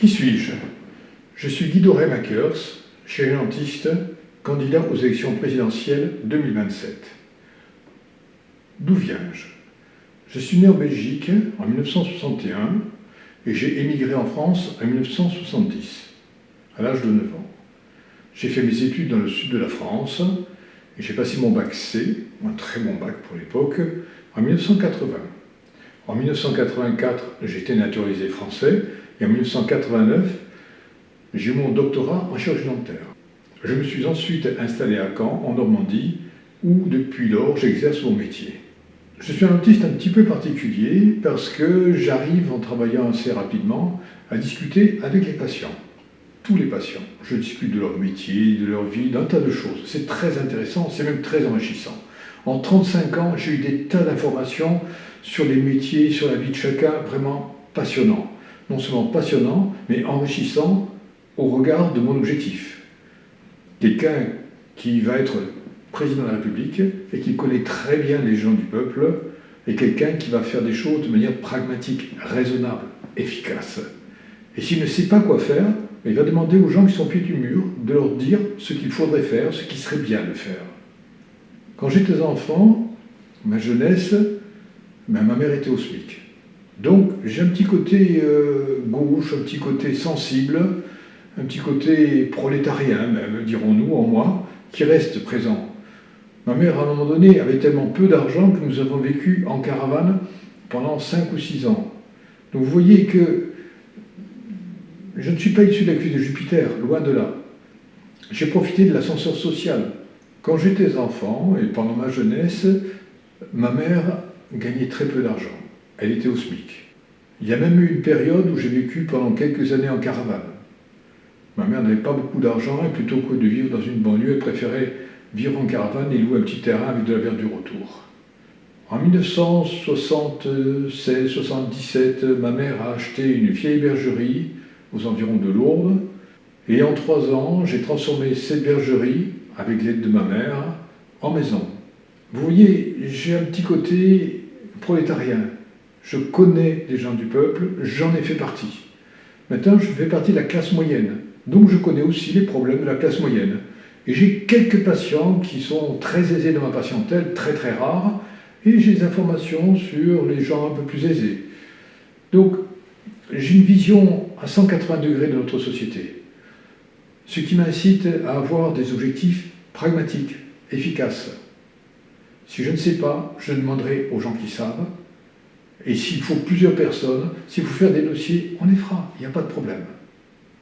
Qui suis-je? Je suis Guy Doré-Makers, chirurgien-dentiste, candidat aux élections présidentielles 2027. D'où viens-je? Je suis né en Belgique en 1961 et j'ai émigré en France en 1970, à l'âge de 9 ans. J'ai fait mes études dans le sud de la France et j'ai passé mon bac C, un très bon bac pour l'époque, en 1980. En 1984, j'ai été naturalisé français et en 1989, j'ai eu mon doctorat en chirurgie dentaire. Je me suis ensuite installé à Caen, en Normandie, où depuis lors j'exerce mon métier. Je suis un dentiste un petit peu particulier parce que j'arrive en travaillant assez rapidement à discuter avec les patients. Tous les patients. Je discute de leur métier, de leur vie, d'un tas de choses. C'est très intéressant, c'est même très enrichissant. En 35 ans, j'ai eu des tas d'informations sur les métiers, sur la vie de chacun, vraiment passionnant. Non seulement passionnant, mais enrichissant au regard de mon objectif. Quelqu'un qui va être président de la République et qui connaît très bien les gens du peuple et quelqu'un qui va faire des choses de manière pragmatique, raisonnable, efficace. Et s'il ne sait pas quoi faire, il va demander aux gens qui sont au pied du mur de leur dire ce qu'il faudrait faire, ce qui serait bien de faire. Quand j'étais enfant, ma jeunesse, ma mère était au SMIC. Donc j'ai un petit côté gauche, un petit côté sensible, un petit côté prolétarien, même, dirons-nous, en moi, qui reste présent. Ma mère, à un moment donné, avait tellement peu d'argent que nous avons vécu en caravane pendant 5 ou 6 ans. Donc vous voyez que je ne suis pas issu de la cuisse de Jupiter, loin de là. J'ai profité de l'ascenseur social. Quand j'étais enfant, et pendant ma jeunesse, ma mère gagnait très peu d'argent. Elle était au SMIC. Il y a même eu une période où j'ai vécu pendant quelques années en caravane. Ma mère n'avait pas beaucoup d'argent et plutôt que de vivre dans une banlieue, elle préférait vivre en caravane et louer un petit terrain avec de la verdure autour. En 1976-77, ma mère a acheté une vieille bergerie aux environs de Lourdes et en 3 ans, j'ai transformé cette bergerie, avec l'aide de ma mère, en maison. Vous voyez, j'ai un petit côté prolétarien. Je connais les gens du peuple, j'en ai fait partie. Maintenant, je fais partie de la classe moyenne. Donc je connais aussi les problèmes de la classe moyenne. Et j'ai quelques patients qui sont très aisés dans ma patientèle, très très rares, et j'ai des informations sur les gens un peu plus aisés. Donc j'ai une vision à 180 degrés de notre société, ce qui m'incite à avoir des objectifs pragmatiques, efficaces. Si je ne sais pas, je demanderai aux gens qui savent, et s'il faut plusieurs personnes, s'il faut faire des dossiers, on les fera, il n'y a pas de problème.